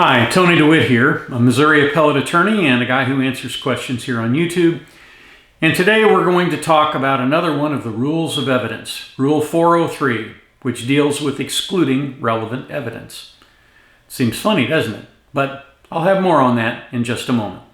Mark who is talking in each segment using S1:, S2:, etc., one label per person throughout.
S1: Hi, Tony DeWitt here, a Missouri appellate attorney and a guy who answers questions here on YouTube. And today we're going to talk about another one of the rules of evidence, Rule 403, which deals with excluding relevant evidence. Seems funny, doesn't it? But I'll have more on that in just a moment.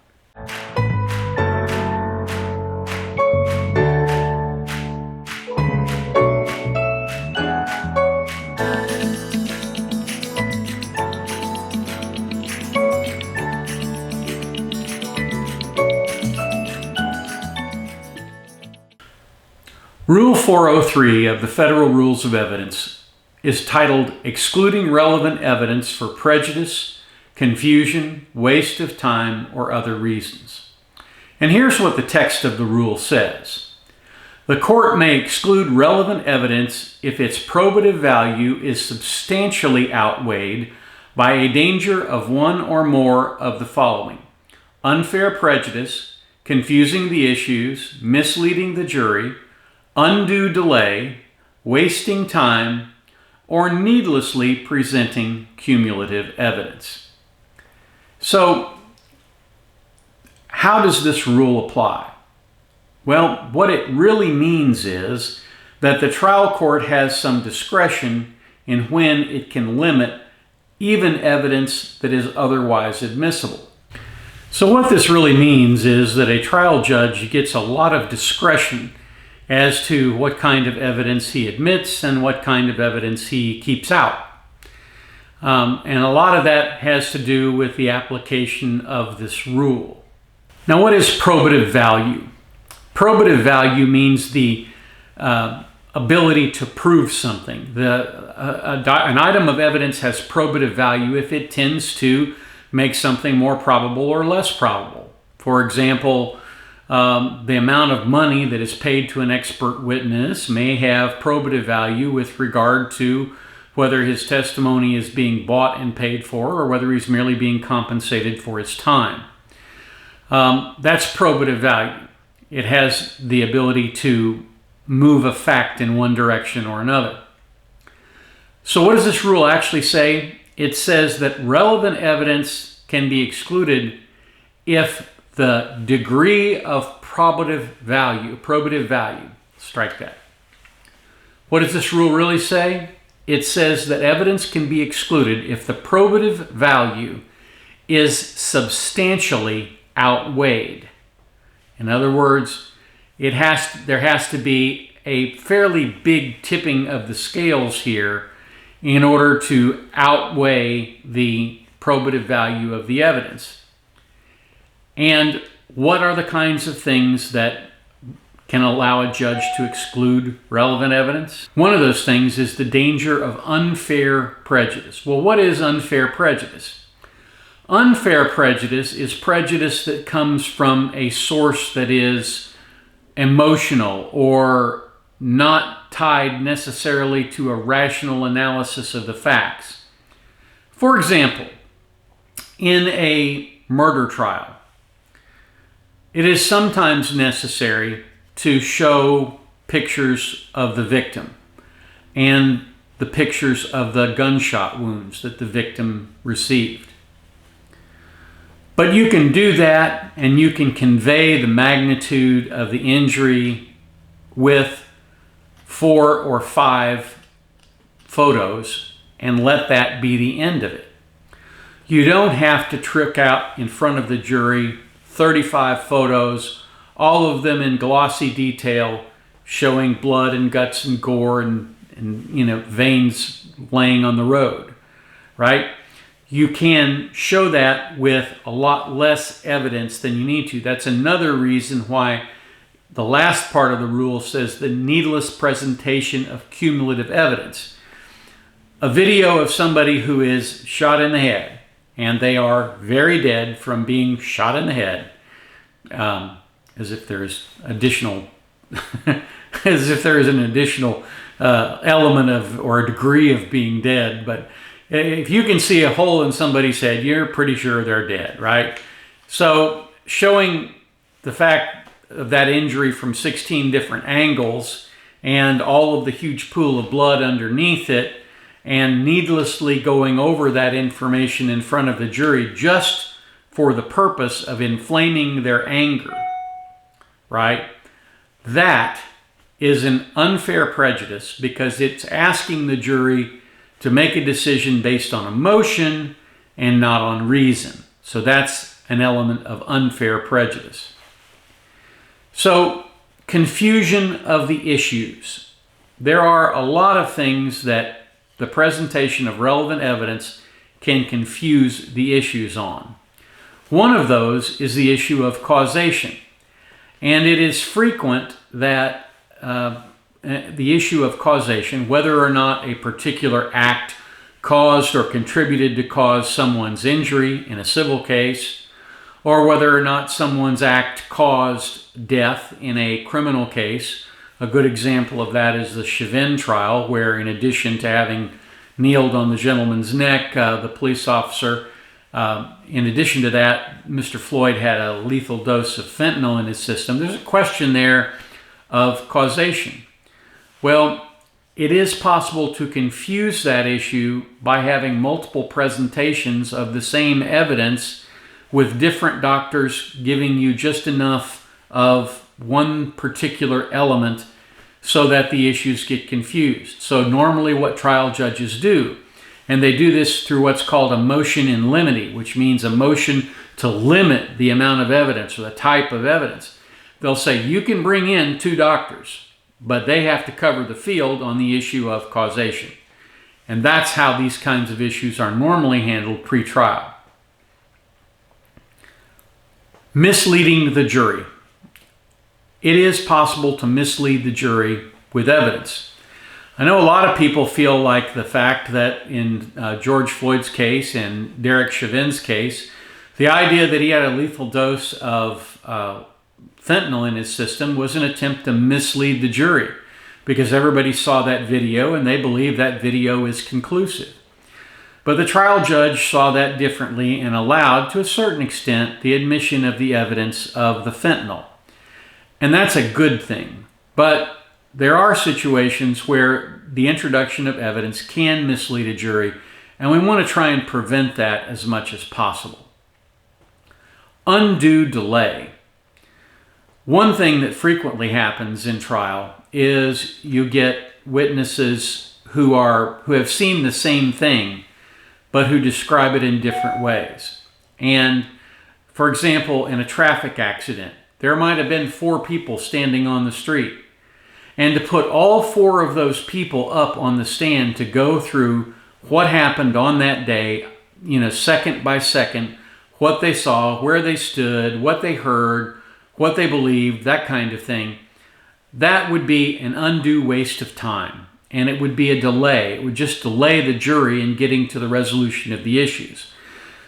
S1: Rule 403 of the Federal Rules of Evidence is titled Excluding Relevant Evidence for Prejudice, Confusion, Waste of Time, or Other Reasons. And here's what the text of the rule says. The court may exclude relevant evidence if its probative value is substantially outweighed by a danger of one or more of the following: unfair prejudice, confusing the issues, misleading the jury, undue delay, wasting time, or needlessly presenting cumulative evidence. So, how does this rule apply? Well, what it really means is that the trial court has some discretion in when it can limit even evidence that is otherwise admissible. So what this really means is that a trial judge gets a lot of discretion as to what kind of evidence he admits and what kind of evidence he keeps out. And a lot of that has to do with the application of this rule. Now, what is probative value? Probative value means the ability to prove something. An item of evidence has probative value if it tends to make something more probable or less probable. For example, the amount of money that is paid to an expert witness may have probative value with regard to whether his testimony is being bought and paid for or whether he's merely being compensated for his time. That's probative value. It has the ability to move a fact in one direction or another. So what does this rule actually say? It says that relevant evidence can be excluded if the degree of probative value, strike that. What does this rule really say? It says that evidence can be excluded if the probative value is substantially outweighed. In other words, there has to be a fairly big tipping of the scales here in order to outweigh the probative value of the evidence. And what are the kinds of things that can allow a judge to exclude relevant evidence? One of those things is the danger of unfair prejudice. Well, what is unfair prejudice? Unfair prejudice is prejudice that comes from a source that is emotional or not tied necessarily to a rational analysis of the facts. For example, in a murder trial, it is sometimes necessary to show pictures of the victim and the pictures of the gunshot wounds that the victim received. But you can do that and you can convey the magnitude of the injury with 4 or 5 photos and let that be the end of it. You don't have to trick out in front of the jury 35 photos, all of them in glossy detail, showing blood and guts and gore and veins laying on the road, right? You can show that with a lot less evidence than you need to. That's another reason why the last part of the rule says the needless presentation of cumulative evidence. A video of somebody who is shot in the head, and they are very dead from being shot in the head, as if there's additional, as if there is an additional element of or a degree of being dead. But if you can see a hole in somebody's head, you're pretty sure they're dead, right? So showing the fact of that injury from 16 different angles and all of the huge pool of blood underneath it and needlessly going over that information in front of the jury just for the purpose of inflaming their anger, right? That is an unfair prejudice because it's asking the jury to make a decision based on emotion and not on reason. So that's an element of unfair prejudice. So, confusion of the issues. There are a lot of things that the presentation of relevant evidence can confuse the issues on. One of those is the issue of causation. And it is frequent that the issue of causation, whether or not a particular act caused or contributed to cause someone's injury in a civil case, or whether or not someone's act caused death in a criminal case. A good example of that is the Chauvin trial, where in addition to having kneeled on the gentleman's neck, the police officer, in addition to that, Mr. Floyd had a lethal dose of fentanyl in his system. There's a question there of causation. Well, it is possible to confuse that issue by having multiple presentations of the same evidence with different doctors giving you just enough of one particular element so that the issues get confused. So normally what trial judges do, and they do this through what's called a motion in limine, which means a motion to limit the amount of evidence or the type of evidence. They'll say you can bring in 2 doctors, but they have to cover the field on the issue of causation. And that's how these kinds of issues are normally handled pre-trial. Misleading the jury. It is possible to mislead the jury with evidence. I know a lot of people feel like the fact that in George Floyd's case and Derek Chauvin's case, the idea that he had a lethal dose of fentanyl in his system was an attempt to mislead the jury because everybody saw that video and they believe that video is conclusive. But the trial judge saw that differently and allowed, to a certain extent, the admission of the evidence of the fentanyl. And that's a good thing. But there are situations where the introduction of evidence can mislead a jury, and we want to try and prevent that as much as possible. Undue delay. One thing that frequently happens in trial is you get witnesses who have seen the same thing, but who describe it in different ways. And for example, in a traffic accident, there might have been 4 people standing on the street. And to put all 4 of those people up on the stand to go through what happened on that day, second by second, what they saw, where they stood, what they heard, what they believed, that kind of thing, that would be an undue waste of time. And it would be a delay. It would just delay the jury in getting to the resolution of the issues.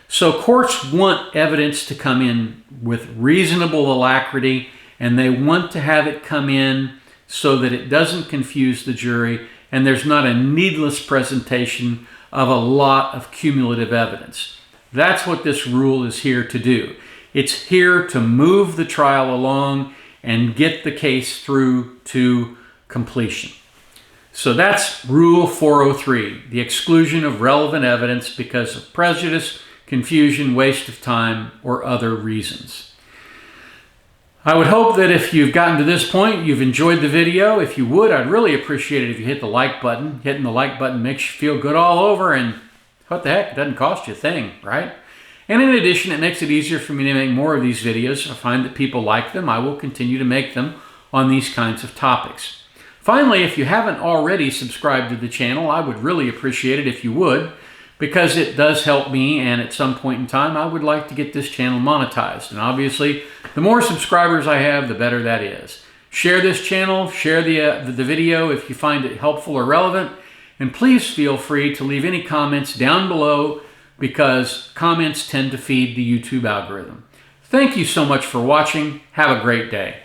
S1: So courts want evidence to come in with reasonable alacrity, and they want to have it come in so that it doesn't confuse the jury and there's not a needless presentation of a lot of cumulative evidence. That's what this rule is here to do. It's here to move the trial along and get the case through to completion. So that's Rule 403, the exclusion of relevant evidence because of prejudice, confusion, waste of time, or other reasons. I would hope that if you've gotten to this point, you've enjoyed the video. If you would, I'd really appreciate it if you hit the like button. Hitting the like button makes you feel good all over, and what the heck, it doesn't cost you a thing, right? And in addition, it makes it easier for me to make more of these videos. I find that people like them. I will continue to make them on these kinds of topics. Finally, if you haven't already subscribed to the channel, I would really appreciate it if you would, because it does help me, and at some point in time, I would like to get this channel monetized. And obviously, the more subscribers I have, the better that is. Share this channel, share the video if you find it helpful or relevant, and please feel free to leave any comments down below because comments tend to feed the YouTube algorithm. Thank you so much for watching. Have a great day.